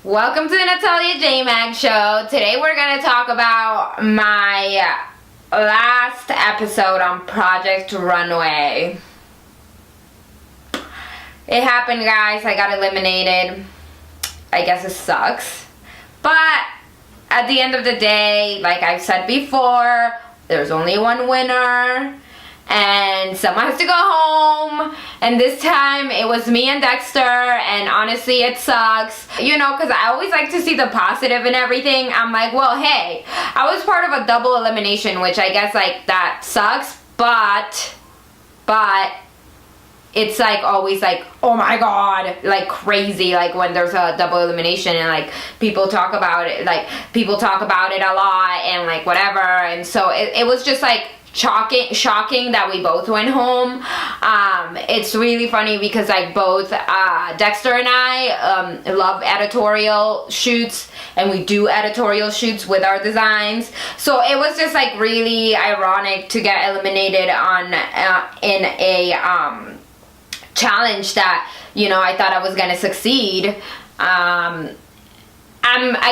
Welcome to the Natalia J Mag Show. Today we're going to talk about my last episode on Project Runway. It happened, guys. I got eliminated. I guess it sucks. But at the end of the day, like I've said before, there's only one winner. And someone has to go home, and this time it was me and Dexter, and honestly it sucks, you know, because I always like to see the positive in everything. I'm like, well, hey, I was part of a double elimination, which I guess like that sucks, but it's like always like, oh my god, like crazy, like when there's a double elimination and like people talk about it, like people talk about it a lot and like whatever. And so it was just like shocking that we both went home. It's really funny because like both Dexter and I love editorial shoots, and we do editorial shoots with our designs, so it was just like really ironic to get eliminated on in a challenge that, you know, I thought I was gonna succeed. I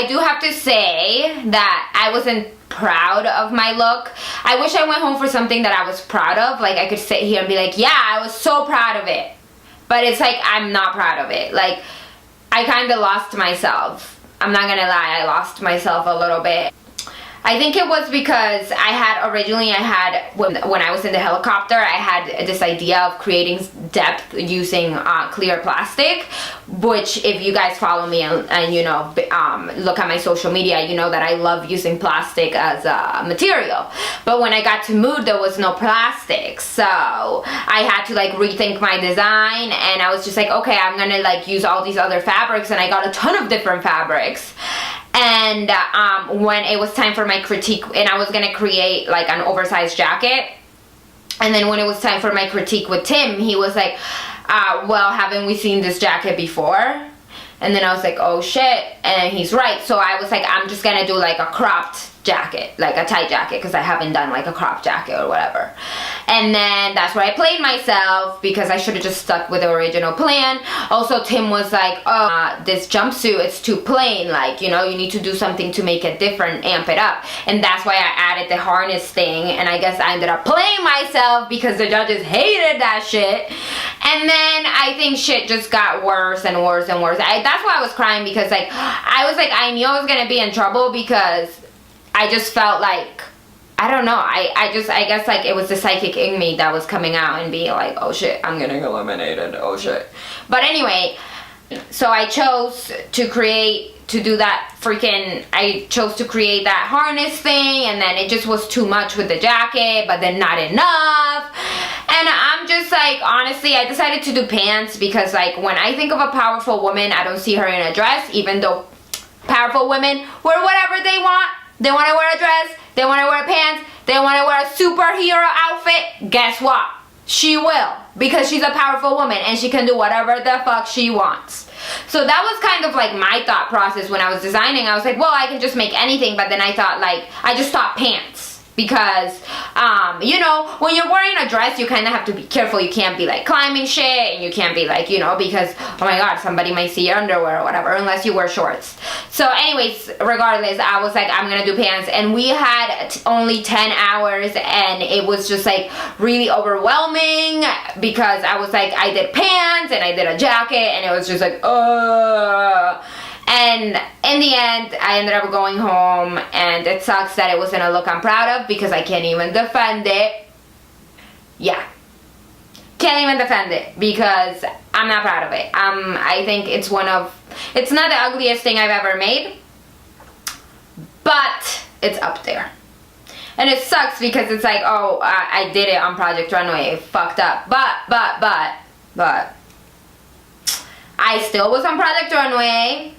do have to say that I wasn't proud of my look. I wish I went home for something that I was proud of. Like I could sit here and be like, yeah, I was so proud of it. But it's like, I'm not proud of it. Like, I kind of lost myself. I'm not gonna lie, I lost myself a little bit. I think it was because when I was in the helicopter, I had this idea of creating depth using clear plastic, which if you guys follow me and you know, look at my social media, you know that I love using plastic as a material. But when I got to Mood, there was no plastic, so I had to like rethink my design, and I was just like, okay, I'm gonna like use all these other fabrics, and I got a ton of different fabrics. And when it was time for my critique, and I was gonna create like an oversized jacket, and then when it was time for my critique with Tim, he was like, well, haven't we seen this jacket before? And then I was like, oh shit, and he's right. So I was like, I'm just gonna do like a cropped jacket, like a tight jacket, because I haven't done like a crop jacket or whatever. And then that's where I played myself, because I should have just stuck with the original plan. Also, Tim was like, oh, this jumpsuit, it's too plain, like, you know, you need to do something to make it different, amp it up. And that's why I added the harness thing, and I guess I ended up playing myself because the judges hated that shit. And then I think shit just got worse and worse and worse. That's why I was crying, because like I knew I was gonna be in trouble, because I just felt like, I don't know, I guess like it was the psychic in me that was coming out and being like, oh shit, I'm getting eliminated, oh shit. But anyway, so I chose to create that harness thing, and then it just was too much with the jacket, but then not enough. And I'm just like, honestly, I decided to do pants, because like when I think of a powerful woman, I don't see her in a dress, even though powerful women wear whatever they want. They want to wear a dress, they want to wear pants, they want to wear a superhero outfit. Guess what? She will, because she's a powerful woman and she can do whatever the fuck she wants. So that was kind of like my thought process when I was designing. I was like, well, I can just make anything, but then I thought like, I just thought pants. Because, you know, when you're wearing a dress, you kind of have to be careful. You can't be like climbing shit, and you can't be like, you know, because, oh my god, somebody might see your underwear or whatever, unless you wear shorts. So anyways, regardless, I was like, I'm gonna do pants, and we had only 10 hours, and it was just like really overwhelming, because I was like, I did pants, and I did a jacket, and it was just like, And in the end, I ended up going home, and it sucks that it wasn't a look I'm proud of, because I can't even defend it. Yeah. Can't even defend it, because I'm not proud of it. I think it's not the ugliest thing I've ever made, but it's up there. And it sucks, because it's like, oh, I did it on Project Runway, it fucked up. But, I still was on Project Runway,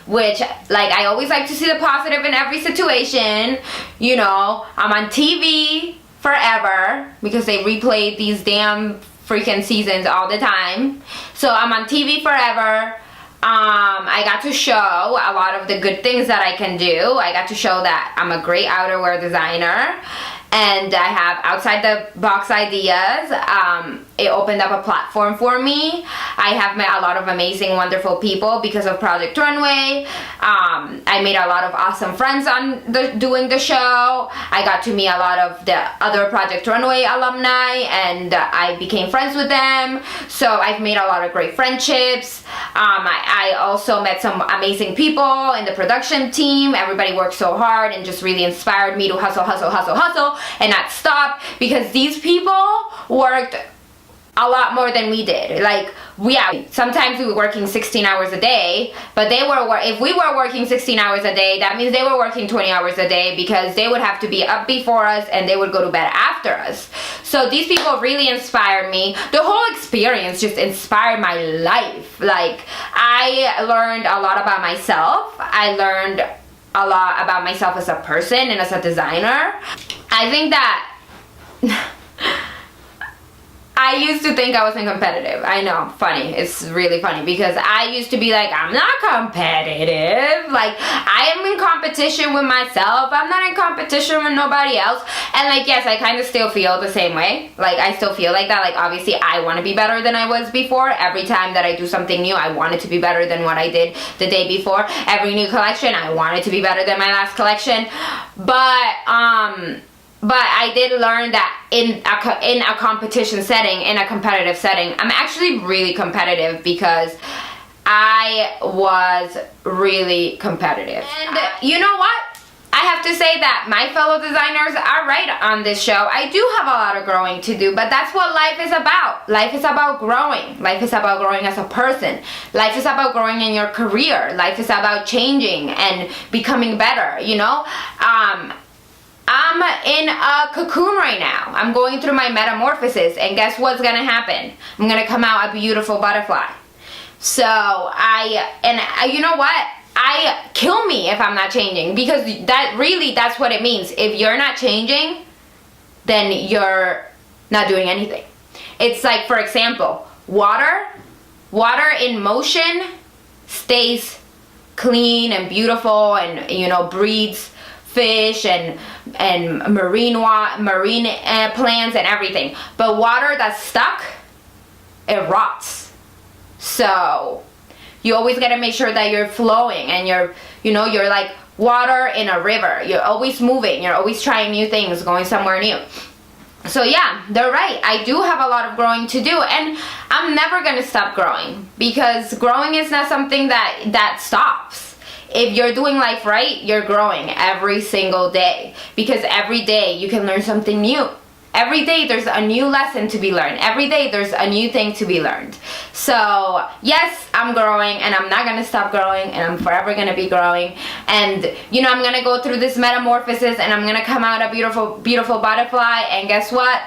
which, like, I always like to see the positive in every situation. You know, I'm on TV forever, because they replay these damn freaking seasons all the time. So I'm on TV forever. I got to show a lot of the good things that I can do. I got to show that I'm a great outerwear designer, and I have outside the box ideas. It opened up a platform for me. I have met a lot of amazing, wonderful people because of Project Runway. I made a lot of awesome friends on doing the show. I got to meet a lot of the other Project Runway alumni, and I became friends with them. So I've made a lot of great friendships. I also met some amazing people in the production team. Everybody worked so hard and just really inspired me to hustle, hustle, hustle, hustle, and not stop, because these people worked a lot more than we did. Like, sometimes we were working 16 hours a day, but if we were working 16 hours a day, that means they were working 20 hours a day, because they would have to be up before us and they would go to bed after us. So these people really inspired me. The whole experience just inspired my life. Like, I learned a lot about myself. I learned a lot about myself as a person and as a designer. I think that I used to think I wasn't competitive. I know, funny. It's really funny, because I used to be like, I'm not competitive. Like, I am in competition with myself. I'm not in competition with nobody else. And like, yes, I kind of still feel the same way. Like, I still feel like that. Like, obviously, I want to be better than I was before. Every time that I do something new, I want it to be better than what I did the day before. Every new collection, I want it to be better than my last collection. But I did learn that in a competition setting, in a competitive setting, I'm actually really competitive, because I was really competitive. And you know what? I have to say that my fellow designers are right on this show. I do have a lot of growing to do, but that's what life is about. Life is about growing. Life is about growing as a person. Life is about growing in your career. Life is about changing and becoming better, you know? I'm in a cocoon right now. I'm going through my metamorphosis, and guess what's gonna happen? I'm gonna come out a beautiful butterfly. So you know what? Kill me if I'm not changing, because that's what it means. If you're not changing, then you're not doing anything. It's like, for example, water in motion stays clean and beautiful, and, you know, breeds fish and marine plants and everything. But water that's stuck, it rots. So you always got to make sure that you're flowing, and you're like water in a river. You're always moving. You're always trying new things, going somewhere new. So yeah, they're right. I do have a lot of growing to do, and I'm never going to stop growing, because growing is not something that stops. If you're doing life right, you're growing every single day, because every day you can learn something new. Every day there's a new lesson to be learned. Every day there's a new thing to be learned. So yes, I'm growing, and I'm not gonna stop growing, and I'm forever gonna be growing. And you know, I'm gonna go through this metamorphosis, and I'm gonna come out a beautiful, beautiful butterfly. And guess what?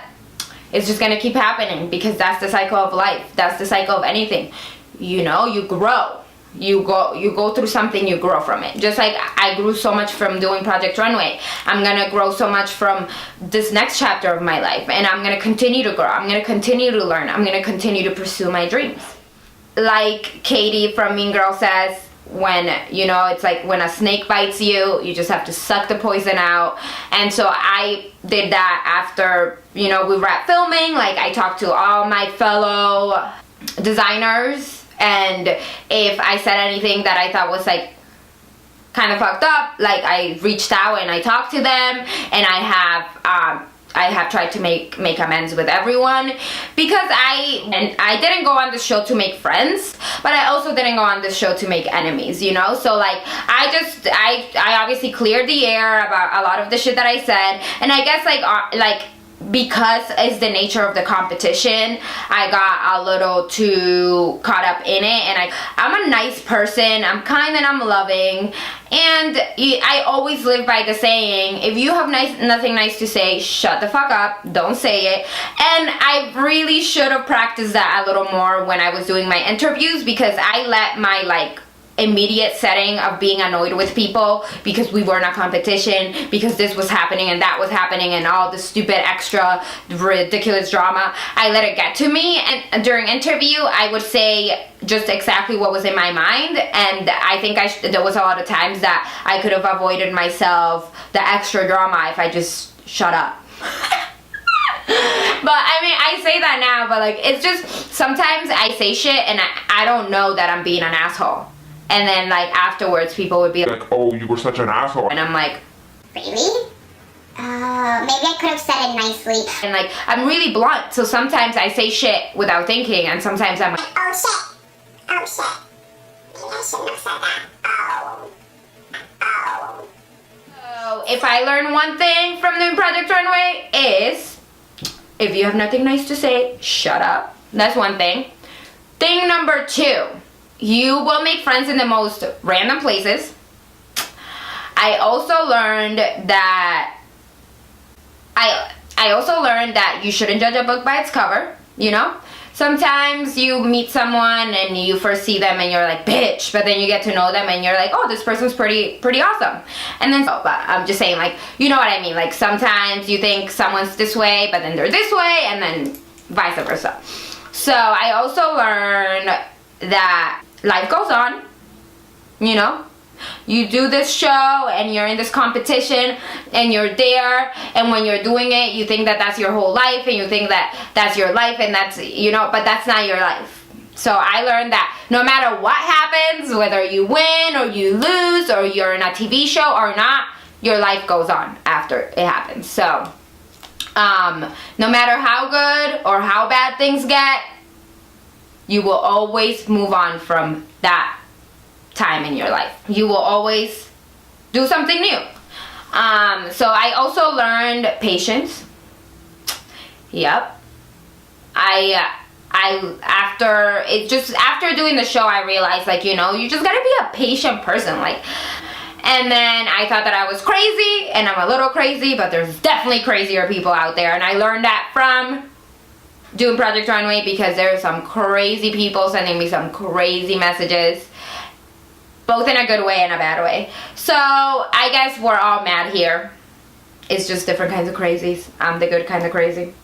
It's just gonna keep happening, because that's the cycle of life. That's the cycle of anything. You know, you grow. You go through something, you grow from it. Just like I grew so much from doing Project Runway, I'm gonna grow so much from this next chapter of my life, and I'm gonna continue to grow. I'm gonna continue to learn. I'm gonna continue to pursue my dreams. Like Katie from Mean Girl says, when, you know, it's like when a snake bites you, you just have to suck the poison out. And so I did that after, you know, we wrapped filming. Like, I talked to all my fellow designers, and if I said anything that I thought was like kind of fucked up, like, I reached out and I talked to them, and I have tried to make amends with everyone, because I didn't go on this show to make friends, but I also didn't go on this show to make enemies, you know? So like, I obviously cleared the air about a lot of the shit that I said, and I guess like because it's the nature of the competition, I got a little too caught up in it. And I'm a nice person, I'm kind and I'm loving, and I always live by the saying, if you have nothing nice to say, shut the fuck up, don't say it. And I really should have practiced that a little more when I was doing my interviews, because I let my like immediate setting of being annoyed with people because we were in a competition, because this was happening and that was happening and all the stupid extra ridiculous drama, I let it get to me. And during interview I would say just exactly what was in my mind, and I think there was a lot of times that I could have avoided myself the extra drama if I just shut up. But I mean, I say that now, but like, it's just, sometimes I say shit and I don't know that I'm being an asshole. And then like afterwards people would be like, oh, you were such an asshole. And I'm like, really? Maybe I could have said it nicely. and like, I'm really blunt, so sometimes I say shit without thinking, and sometimes I'm like, Oh shit. Oh shit. Maybe I shouldn't have said that. Oh. so if I learn one thing from the Project Runway is, if you have nothing nice to say, shut up. That's one thing. Thing number 2, you will make friends in the most random places. I also learned that you shouldn't judge a book by its cover, you know? Sometimes you meet someone and you first see them and you're like, bitch, but then you get to know them and you're like, oh, this person's pretty awesome. And then, but I'm just saying, like, you know what I mean? Like, sometimes you think someone's this way, but then they're this way, and then vice versa. So I also learned that life goes on, you know? You do this show and you're in this competition and you're there, and when you're doing it you think that that's your whole life and you think that that's your life and that's, you know, but that's not your life. So I learned that no matter what happens, whether you win or you lose or you're in a TV show or not, your life goes on after it happens. So no matter how good or how bad things get, you will always move on from that time in your life. You will always do something new. So I also learned patience. Yep. After doing the show, I realized, like, you know, you just gotta be a patient person, like. And then I thought that I was crazy, and I'm a little crazy, but there's definitely crazier people out there, and I learned that from doing Project Runway, because there's some crazy people sending me some crazy messages, both in a good way and a bad way. So I guess we're all mad here. It's just different kinds of crazies. I'm the good kind of crazy.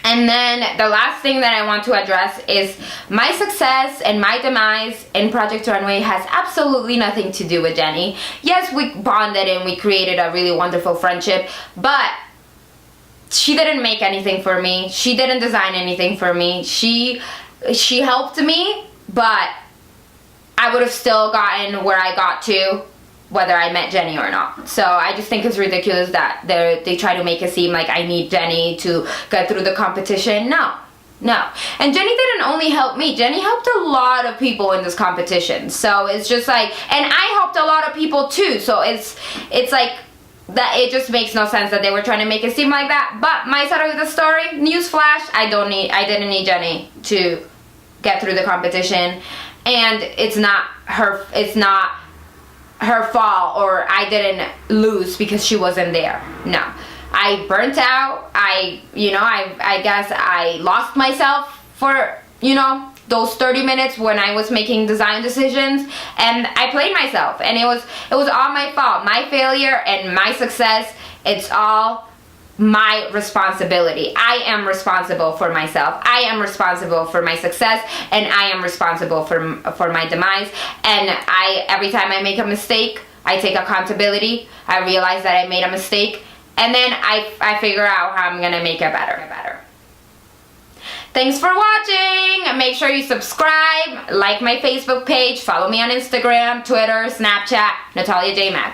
And then the last thing that I want to address is my success and my demise in Project Runway has absolutely nothing to do with Jenni. Yes, we bonded and we created a really wonderful friendship, but she didn't make anything for me. She didn't design anything for me. She helped me, but I would have still gotten where I got to whether I met Jenni or not. So I just think it's ridiculous that they try to make it seem like I need Jenni to get through the competition. No. And Jenni didn't only help me. Jenni helped a lot of people in this competition. So it's just like, and I helped a lot of people too. So it's like that. It just makes no sense that they were trying to make it seem like that. But my side of the story, newsflash, I didn't need Jenni to get through the competition, and it's not her fault, or I didn't lose because she wasn't there. No, I burnt out. I guess I lost myself for, you know, those 30 minutes when I was making design decisions, and I played myself, and it was all my fault. My failure and my success, it's all my responsibility. I am responsible for myself. I am responsible for my success, and I am responsible for my demise. And every time I make a mistake, I take accountability. I realize that I made a mistake, and then I figure out how I'm gonna make it better. Thanks for watching. Make sure you subscribe, like my Facebook page, follow me on Instagram, Twitter, Snapchat, Natalia J. Mag.